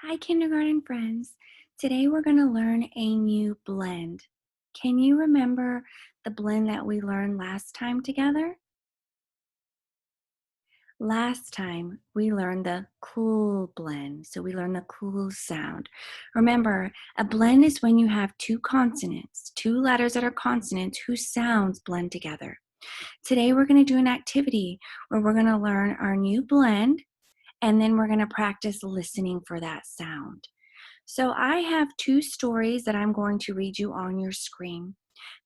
Hi, kindergarten friends. Today we're going to learn a new blend. Can you remember the blend that we learned last time together? Last time we learned the cool blend. So we learned the cool sound. Remember, a blend is when you have two consonants, two letters that are consonants whose sounds blend together. Today we're going to do an activity where we're going to learn our new blend and then we're going to practice listening for that sound. So I have two stories that I'm going to read you on your screen.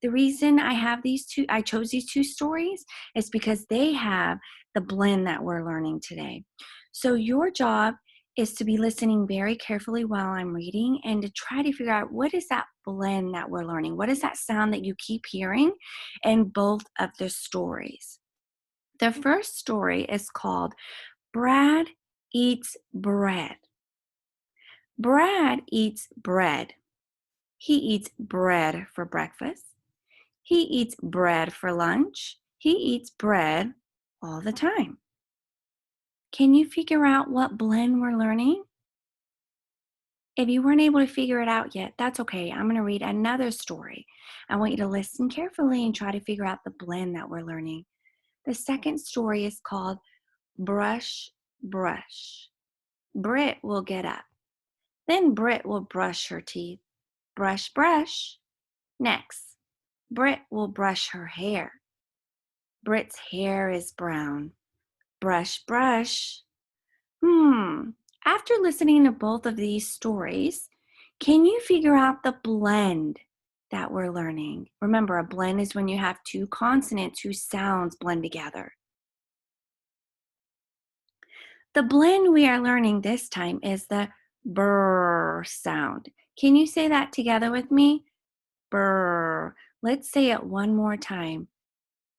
The reason I chose these two stories is because they have the blend that we're learning today. So your job is to be listening very carefully while I'm reading and to try to figure out what is that blend that we're learning? What is that sound that you keep hearing in both of the stories? The first story is called Brad Eats Bread. Brad eats bread. He eats bread for breakfast. He eats bread for lunch. He eats bread all the time. Can you figure out what blend we're learning? If you weren't able to figure it out yet, that's okay. I'm going to read another story. I want you to listen carefully and try to figure out the blend that we're learning. The second story is called Brush, Brush. Brit will get up. Then Brit will brush her teeth. Brush, brush. Next, Brit will brush her hair. Brit's hair is brown. Brush, brush. Hmm. After listening to both of these stories, can you figure out the blend that we're learning? Remember, a blend is when you have two consonants whose sounds blend together. The blend we are learning this time is the brr sound. Can you say that together with me? Brr. Let's say it one more time.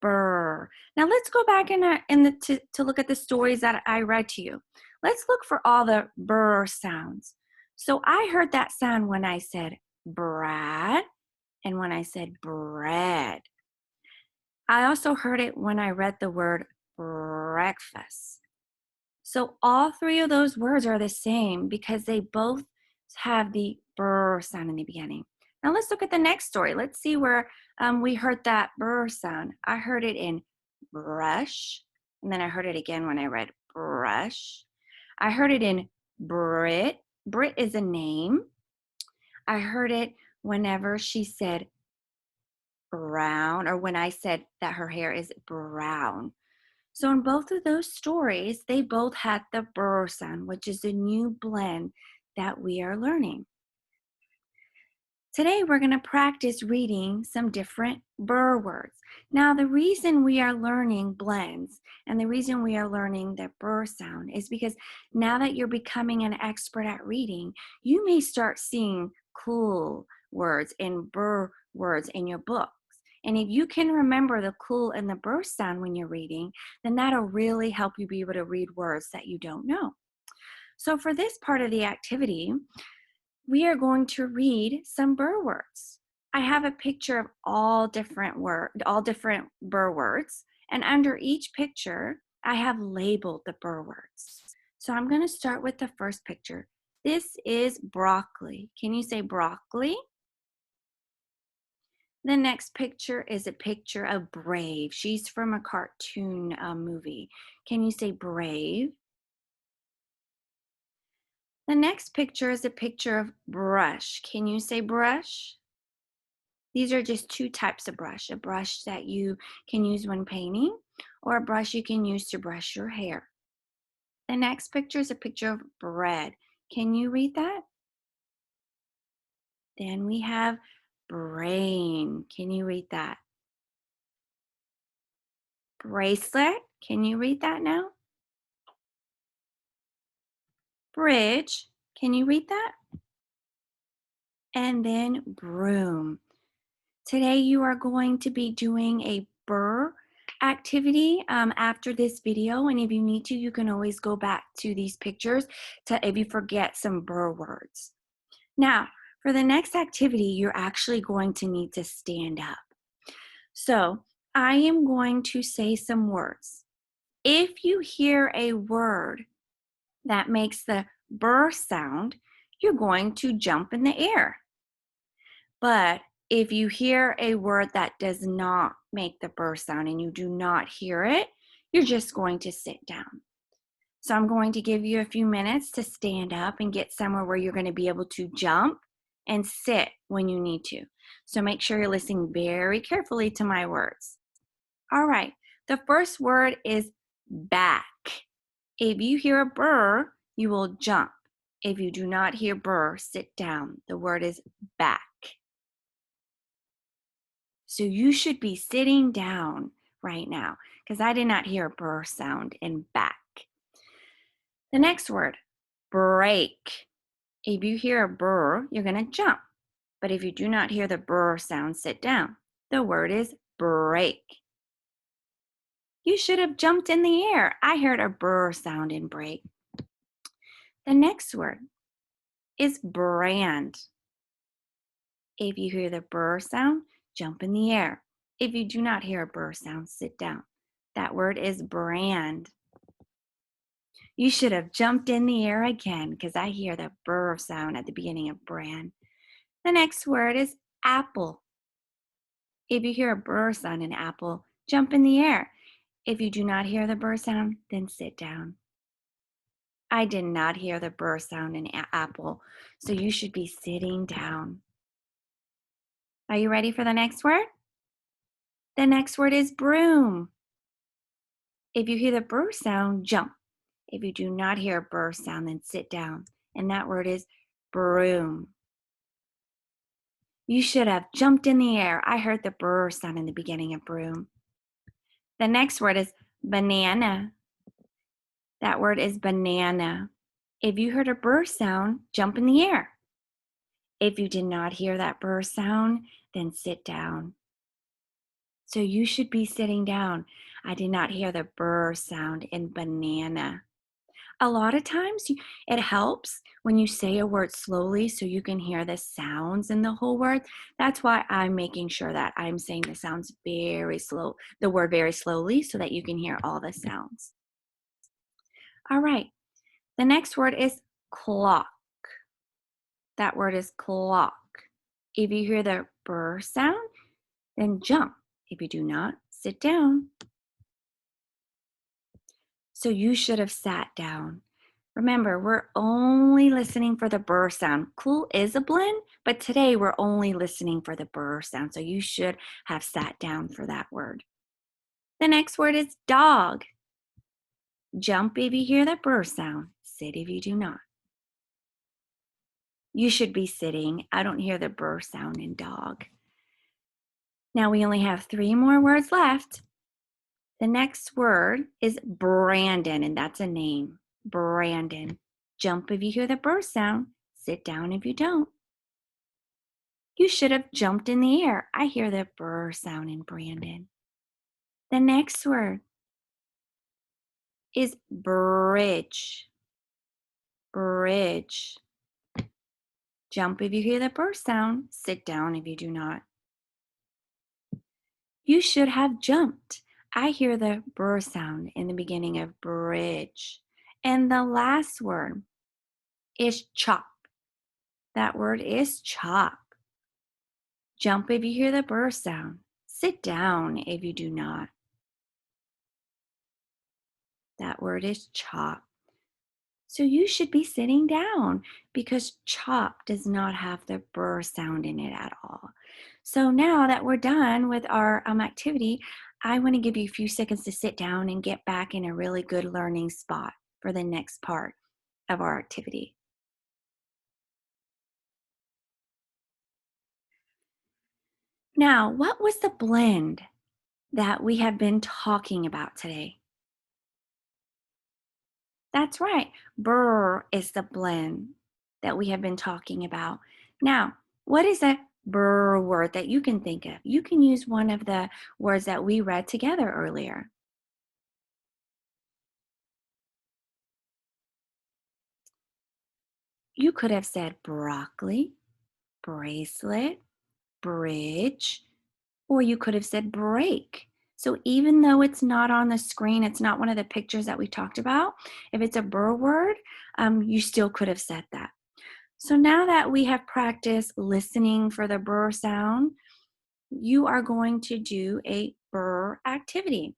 Brr. Now let's go back to look at the stories that I read to you. Let's look for all the brr sounds. So I heard that sound when I said Brad and when I said bread. I also heard it when I read the word breakfast. So all three of those words are the same because they both have the brr sound in the beginning. Now let's look at the next story. Let's see where we heard that brr sound. I heard it in brush, and then I heard it again when I read brush. I heard it in Brit. Brit is a name. I heard it whenever she said brown, or when I said that her hair is brown. So in both of those stories, they both had the brr sound, which is a new blend that we are learning. Today, we're going to practice reading some different burr words. Now, the reason we are learning blends and the reason we are learning the burr sound is because now that you're becoming an expert at reading, you may start seeing cool words and burr words in your books. And if you can remember the cool and the burr sound when you're reading, then that'll really help you be able to read words that you don't know. So for this part of the activity, we are going to read some burr words. I have a picture of all different burr words, and under each picture, I have labeled the burr words. So I'm going to start with the first picture. This is broccoli. Can you say broccoli? The next picture is a picture of Brave. She's from a cartoon movie. Can you say Brave? The next picture is a picture of brush. Can you say brush? These are just two types of brush, a brush that you can use when painting or a brush you can use to brush your hair. The next picture is a picture of bread. Can you read that? Then we have brain. Can you read that? Bracelet. Can you read that now? Bridge. Can you read that? And then broom. Today you are going to be doing a burr activity after this video, and if you need to, you can always go back to these pictures if you forget some burr words. Now, for the next activity, you're actually going to need to stand up. So I am going to say some words. If you hear a word that makes the brr sound, you're going to jump in the air. But if you hear a word that does not make the brr sound and you do not hear it, you're just going to sit down. So I'm going to give you a few minutes to stand up and get somewhere where you're going to be able to jump and sit when you need to. So make sure you're listening very carefully to my words. All right, the first word is back. If you hear a burr, you will jump. If you do not hear burr, sit down. The word is back. So you should be sitting down right now because I did not hear a burr sound in back. The next word, break. If you hear a burr, you're going to jump. But if you do not hear the burr sound, sit down. The word is break. You should have jumped in the air. I heard a burr sound in break. The next word is brand. If you hear the burr sound, jump in the air. If you do not hear a burr sound, sit down. That word is brand. You should have jumped in the air again because I hear the burr sound at the beginning of brand. The next word is apple. If you hear a burr sound in apple, jump in the air. If you do not hear the burr sound, then sit down. I did not hear the burr sound in apple, so you should be sitting down. Are you ready for the next word? The next word is broom. If you hear the burr sound, jump. If you do not hear a burr sound, then sit down. And that word is broom. You should have jumped in the air. I heard the burr sound in the beginning of broom. The next word is banana. That word is banana. If you heard a burr sound, jump in the air. If you did not hear that burr sound, then sit down. So you should be sitting down. I did not hear the burr sound in banana. A lot of times it helps when you say a word slowly so you can hear the sounds in the whole word. That's why I'm making sure that I'm saying the sounds very slow, the word very slowly so that you can hear all the sounds. All right. The next word is clock. That word is clock. If you hear the brr sound, then jump. If you do not, sit down. So you should have sat down. Remember, we're only listening for the brr sound. Cool is a blend, but today we're only listening for the brr sound. So you should have sat down for that word. The next word is dog. Jump if you hear the brr sound. Sit if you do not. You should be sitting. I don't hear the brr sound in dog. Now we only have 3 more words left. The next word is Brandon, and that's a name. Brandon. Jump if you hear the brr sound. Sit down if you don't. You should have jumped in the air. I hear the brr sound in Brandon. The next word is bridge. Bridge. Jump if you hear the brr sound. Sit down if you do not. You should have jumped. I hear the brr sound in the beginning of bridge. And the last word is chop. That word is chop. Jump if you hear the brr sound. Sit down if you do not. That word is chop. So you should be sitting down because chop does not have the brr sound in it at all. So now that we're done with our activity, I want to give you a few seconds to sit down and get back in a really good learning spot for the next part of our activity. Now, what was the blend that we have been talking about today? That's right. Burr is the blend that we have been talking about. Now, what is a burr word that you can think of? You can use one of the words that we read together earlier. You could have said broccoli, bracelet, bridge, or you could have said break. So even though it's not on the screen, it's not one of the pictures that we talked about, if it's a burr word, you still could have said that. So now that we have practiced listening for the burr sound, you are going to do a burr activity.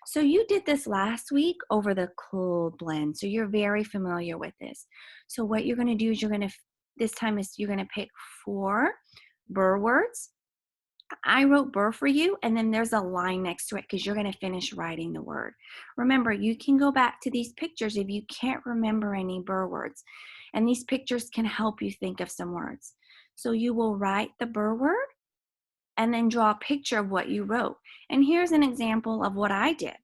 So you did this last week over the cool blend. So you're very familiar with this. So what you're going to do is this time is you're going to pick 4 burr words. I wrote burr for you, and then there's a line next to it because you're going to finish writing the word. Remember, you can go back to these pictures if you can't remember any burr words, and these pictures can help you think of some words. So you will write the burr word and then draw a picture of what you wrote. And here's an example of what I did.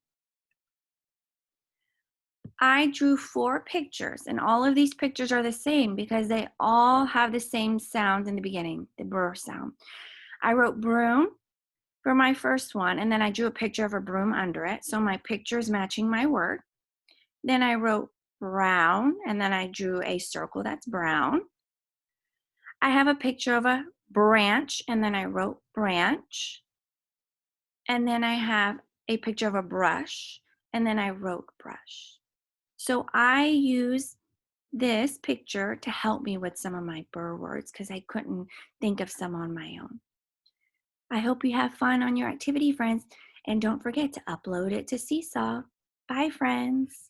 I drew 4 pictures, and all of these pictures are the same because they all have the same sound in the beginning, the burr sound. I wrote broom for my first one, and then I drew a picture of a broom under it, so my picture is matching my word. Then I wrote brown, and then I drew a circle that's brown. I have a picture of a branch, and then I wrote branch. And then I have a picture of a brush, and then I wrote brush. So I use this picture to help me with some of my burr words because I couldn't think of some on my own. I hope you have fun on your activity, friends, and don't forget to upload it to Seesaw. Bye, friends.